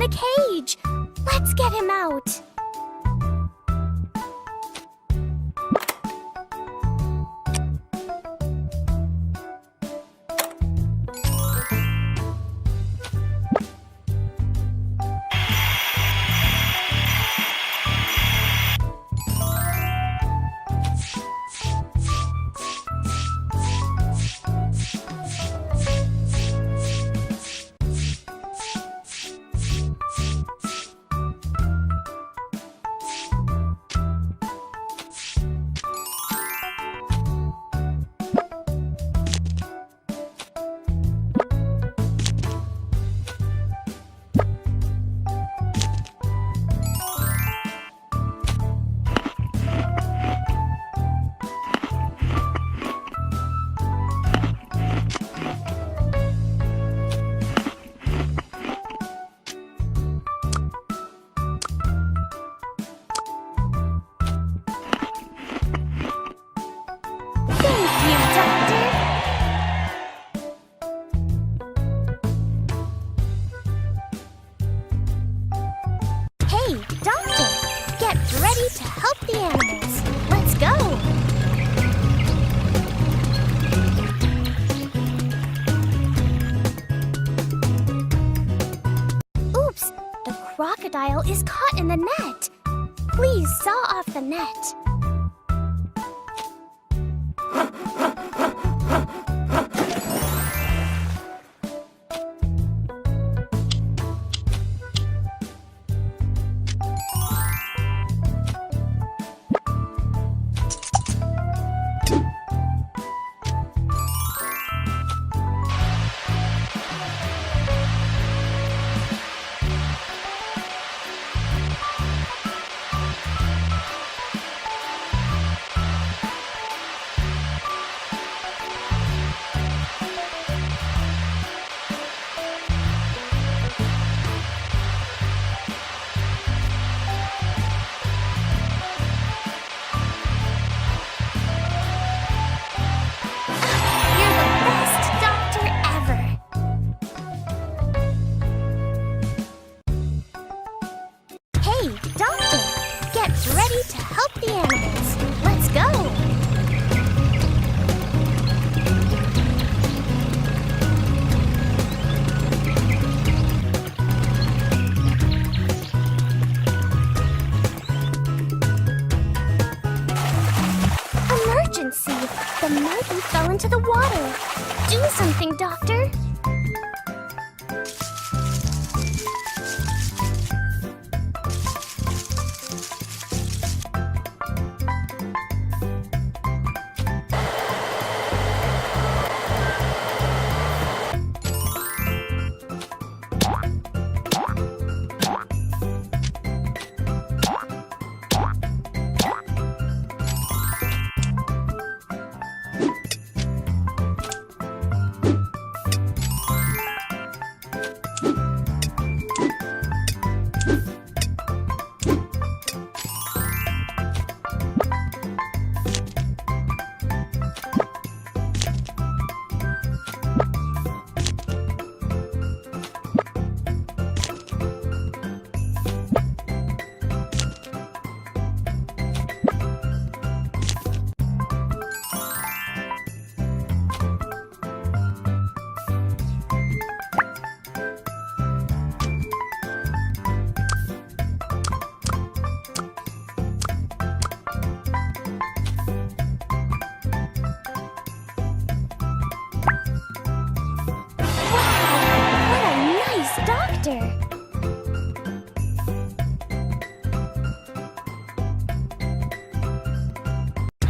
the cage. Let's get him out. Crocodile is caught in the net. Please saw off the net. Ready to help the animals. Let's go! Emergency! The monkey fell into the water. Do something, Doctor!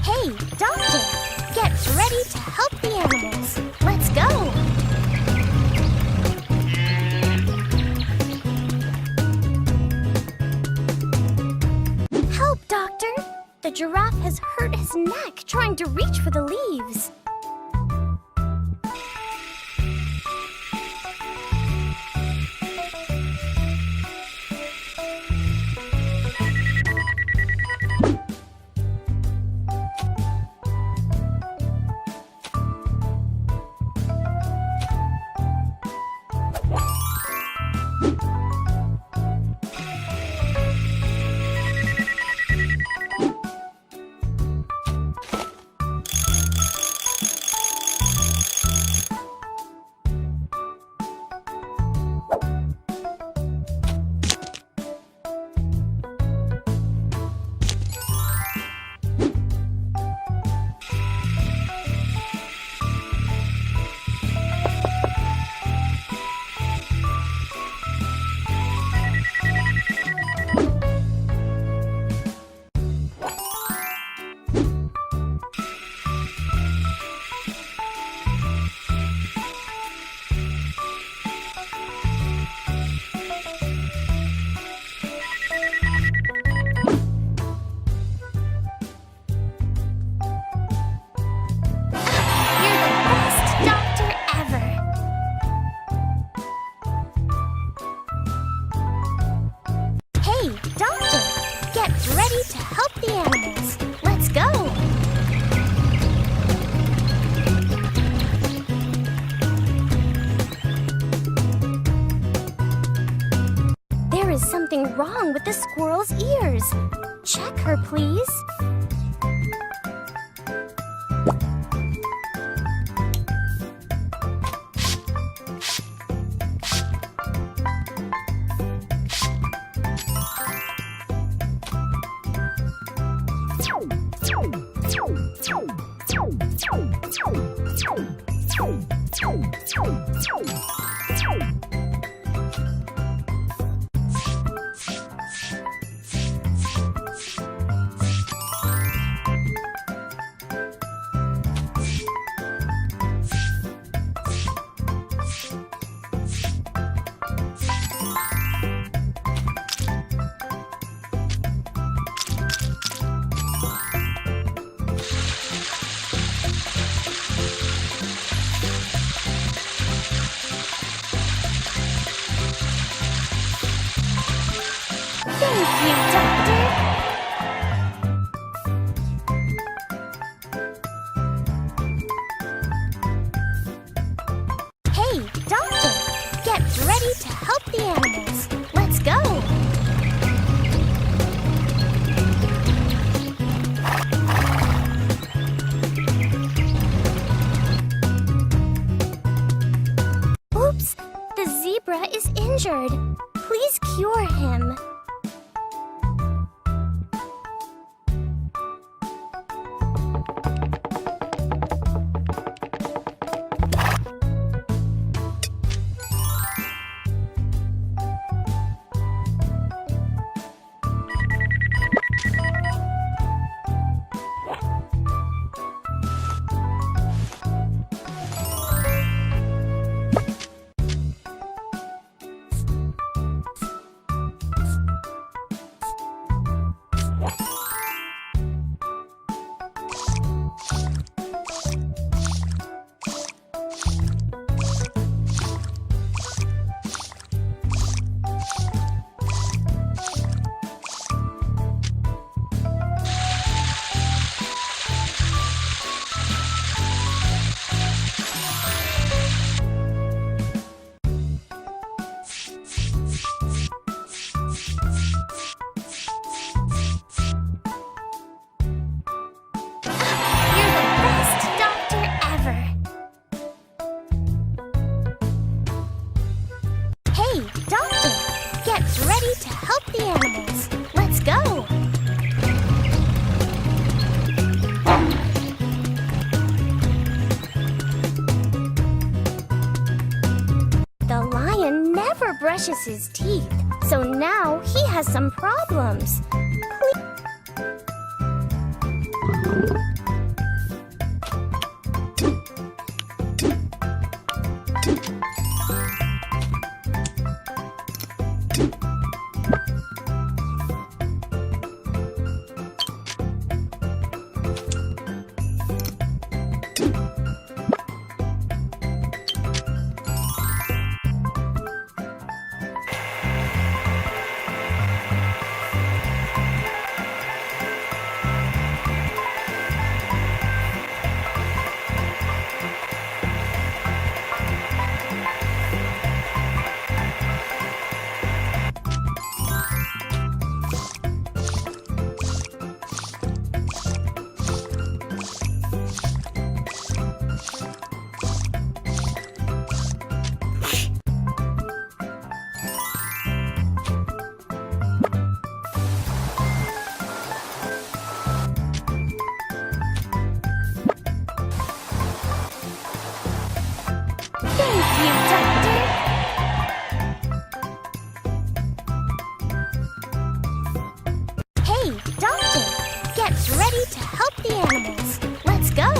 Hey, Doctor! Get ready to help the animals. Let's go! Help, Doctor! The giraffe has hurt his neck trying to reach for the leaves. is something wrong with the squirrel's ears. Check her, please. Thank you, Doctor. Hey, Doctor, get ready to help the animals. Let's go. Oops, the zebra is injured. Please cure him. Hey, Doctor, get ready to help the animals. Let's go. The lion never brushes his teeth, so now he has some problems. Ready to help the animals. Let's go.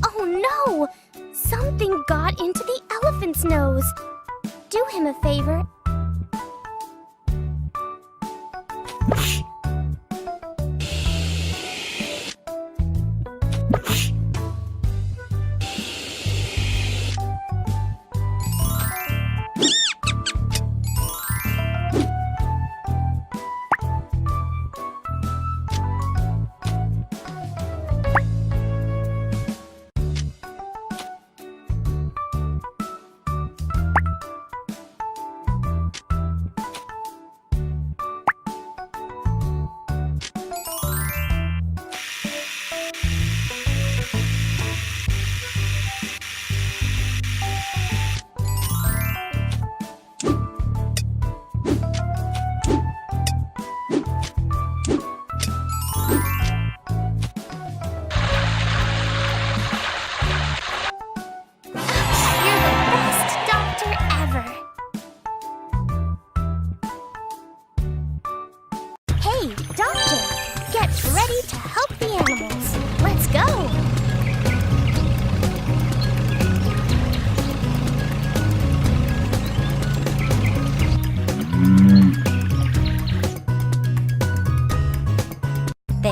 Oh no! Something got into the elephant's nose. Do him a favor.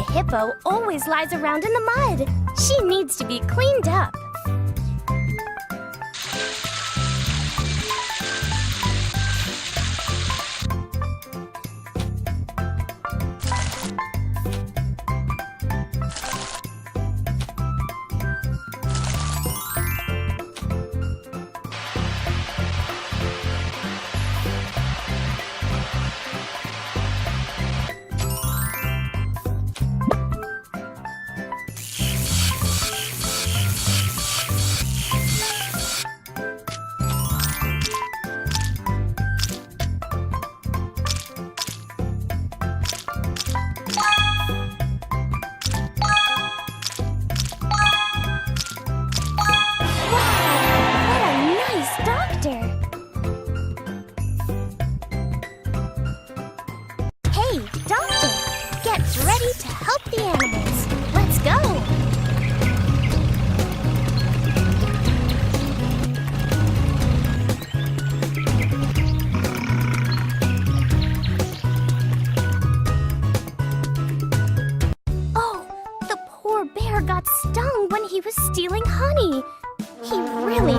The hippo always lies around in the mud. She needs to be cleaned up. What a nice doctor! Hey, doctor! Get ready to help the animals. Let's go! Oh, the poor bear got stung when he was stealing honey. He really